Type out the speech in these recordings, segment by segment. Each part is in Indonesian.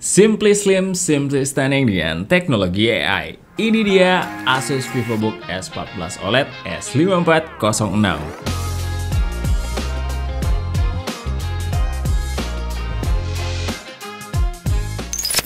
Simply slim, simply stunning dengan teknologi AI. Ini dia Asus VivoBook S14 OLED S5406.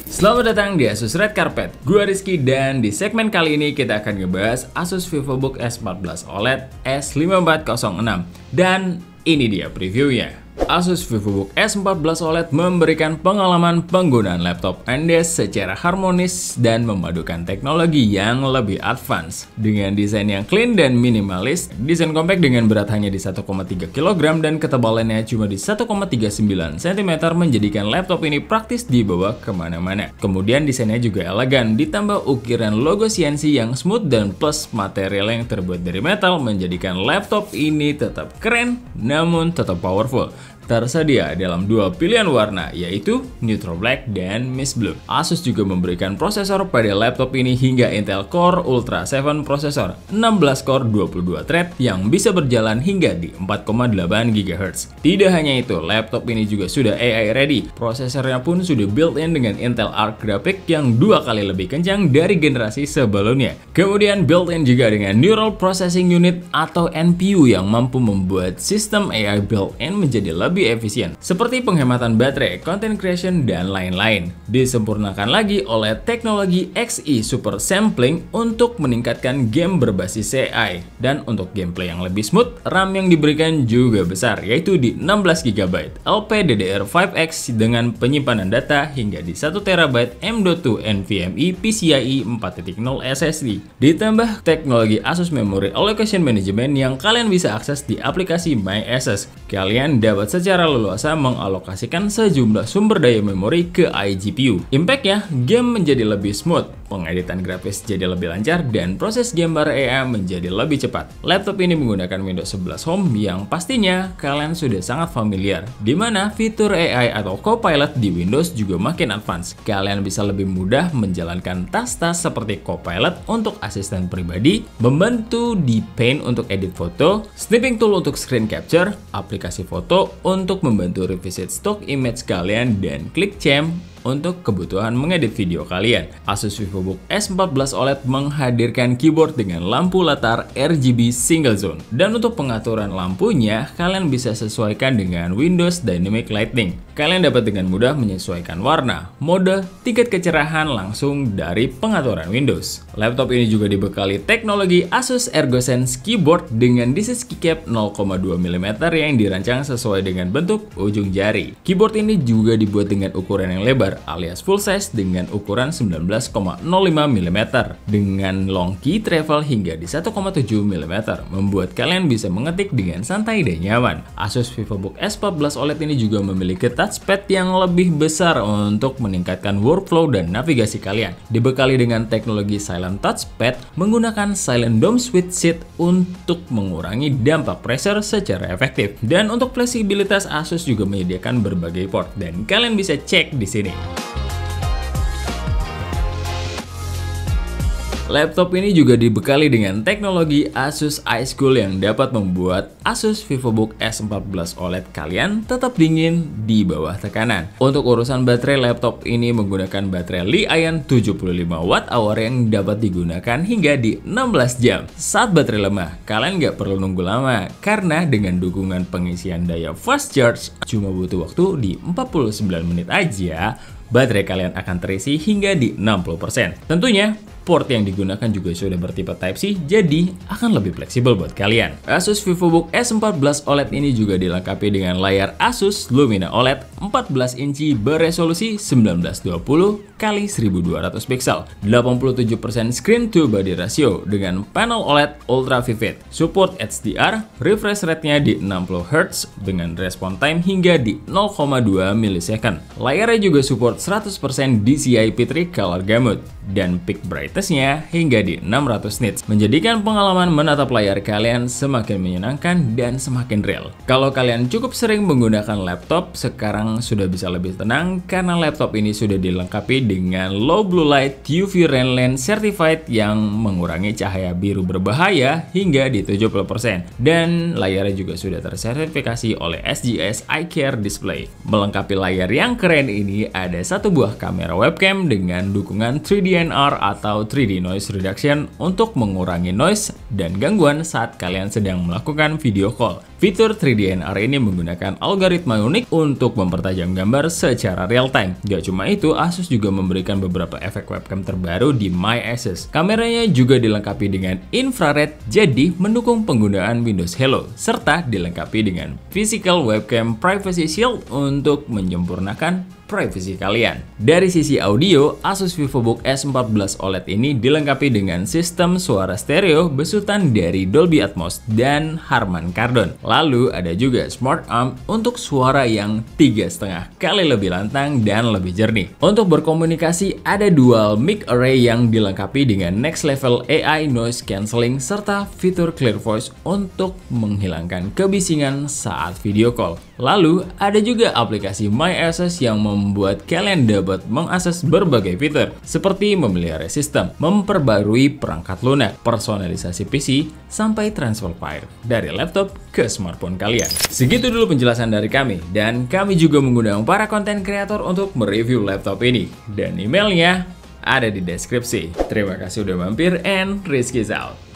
Selamat datang di Asus Red Carpet. Gua Rizky dan di segmen kali ini kita akan ngebahas Asus VivoBook S14 OLED S5406. Dan ini dia previewnya. Asus VivoBook S14 OLED memberikan pengalaman penggunaan laptop Anda secara harmonis dan memadukan teknologi yang lebih advance. Dengan desain yang clean dan minimalis, desain compact dengan berat hanya di 1,3 kg dan ketebalannya cuma di 1,39 cm menjadikan laptop ini praktis dibawa kemana-mana. Kemudian desainnya juga elegan, ditambah ukiran logo CNC yang smooth dan plus material yang terbuat dari metal menjadikan laptop ini tetap keren namun tetap powerful. Tersedia dalam dua pilihan warna, yaitu Neutral Black dan Mist Blue. Asus juga memberikan prosesor pada laptop ini hingga Intel Core Ultra 7 prosesor 16 core 22 thread yang bisa berjalan hingga di 4,8 GHz. Tidak hanya itu, laptop ini juga sudah AI ready. Prosesornya pun sudah built-in dengan Intel Arc grafik yang 2 kali lebih kencang dari generasi sebelumnya. Kemudian built-in juga dengan Neural Processing Unit atau NPU yang mampu membuat sistem AI built-in menjadi lebih efisien, seperti penghematan baterai, content creation, dan lain-lain. Disempurnakan lagi oleh teknologi Xe Super Sampling untuk meningkatkan game berbasis AI. Dan untuk gameplay yang lebih smooth, RAM yang diberikan juga besar, yaitu di 16 GB LPDDR5X dengan penyimpanan data hingga di 1 TB M.2 NVMe PCIe 4.0 SSD. Ditambah teknologi Asus Memory Allocation Management yang kalian bisa akses di aplikasi MyAsus. Kalian dapat secara leluasa mengalokasikan sejumlah sumber daya memori ke iGPU. Impact-nya, game menjadi lebih smooth, pengeditan grafis jadi lebih lancar, dan proses gambar AI menjadi lebih cepat. Laptop ini menggunakan Windows 11 Home yang pastinya kalian sudah sangat familiar, di mana fitur AI atau Copilot di Windows juga makin advance. Kalian bisa lebih mudah menjalankan tas-tas seperti Copilot untuk asisten pribadi, membantu di Paint untuk edit foto, Snipping Tool untuk screen capture, aplikasi foto untuk membantu revisit stock image kalian, dan ClickChamp untuk kebutuhan mengedit video kalian. Asus VivoBook S14 OLED menghadirkan keyboard dengan lampu latar RGB single zone. Dan untuk pengaturan lampunya, kalian bisa sesuaikan dengan Windows Dynamic Lighting. Kalian dapat dengan mudah menyesuaikan warna, mode, tingkat kecerahan langsung dari pengaturan Windows. Laptop ini juga dibekali teknologi Asus ErgoSense Keyboard dengan desain keycap 0,2 mm yang dirancang sesuai dengan bentuk ujung jari. Keyboard ini juga dibuat dengan ukuran yang lebar alias full size dengan ukuran 19,05 mm dengan long key travel hingga di 1,7 mm, membuat kalian bisa mengetik dengan santai dan nyaman. Asus VivoBook S14 OLED ini juga memiliki touchpad yang lebih besar untuk meningkatkan workflow dan navigasi kalian. Dibekali dengan teknologi Silent Touchpad menggunakan Silent Dome Switch Seat untuk mengurangi dampak pressure secara efektif. Dan untuk fleksibilitas, Asus juga menyediakan berbagai port dan kalian bisa cek di sini. Laptop ini juga dibekali dengan teknologi Asus Ice Cool yang dapat membuat Asus VivoBook S14 OLED kalian tetap dingin di bawah tekanan. Untuk urusan baterai, laptop ini menggunakan baterai Li-ion 75 Wh yang dapat digunakan hingga di 16 jam. Saat baterai lemah, kalian nggak perlu nunggu lama karena dengan dukungan pengisian daya fast charge cuma butuh waktu di 49 menit aja, baterai kalian akan terisi hingga di 60%. Tentunya, port yang digunakan juga sudah bertipe Type-C, jadi akan lebih fleksibel buat kalian. Asus VivoBook S14 OLED ini juga dilengkapi dengan layar Asus Lumina OLED 14 inci beresolusi 1920x1200 pixel, 87% screen to body ratio dengan panel OLED Ultra Vivid, support HDR, refresh rate-nya di 60 Hz dengan respon time hingga di 0,2 millisecond. Layarnya juga support 100% DCI P3 Color Gamut dan peak brightness-nya hingga di 600 nits, menjadikan pengalaman menatap layar kalian semakin menyenangkan dan semakin real. Kalau kalian cukup sering menggunakan laptop, sekarang sudah bisa lebih tenang karena laptop ini sudah dilengkapi dengan Low Blue Light UV Rain Lens Certified yang mengurangi cahaya biru berbahaya hingga di 70%, dan layarnya juga sudah tersertifikasi oleh SGS iCare Display. Melengkapi layar yang keren ini ada satu buah kamera webcam dengan dukungan 3D NR atau 3D Noise Reduction untuk mengurangi noise dan gangguan saat kalian sedang melakukan video call. Fitur 3D NR ini menggunakan algoritma unik untuk mempertajam gambar secara real time. Gak cuma itu, Asus juga memberikan beberapa efek webcam terbaru di MyAsus. Kameranya juga dilengkapi dengan infrared, jadi mendukung penggunaan Windows Hello, serta dilengkapi dengan Physical Webcam Privacy Shield untuk menyempurnakan privasi kalian. Dari sisi audio, Asus VivoBook S14 OLED ini dilengkapi dengan sistem suara stereo besutan dari Dolby Atmos dan Harman Kardon. Lalu ada juga Smart Amp untuk suara yang 3,5 kali lebih lantang dan lebih jernih. Untuk berkomunikasi, ada dual mic array yang dilengkapi dengan next level AI noise cancelling serta fitur clear voice untuk menghilangkan kebisingan saat video call. Lalu ada juga aplikasi MyAsus yang membuat kalian dapat mengakses berbagai fitur seperti memelihara sistem, memperbarui perangkat lunak, personalisasi PC, sampai transfer file dari laptop ke smartphone kalian. Segitu dulu penjelasan dari kami, dan kami juga mengundang para konten kreator untuk mereview laptop ini, dan emailnya ada di deskripsi. Terima kasih udah mampir, and Rizky's out.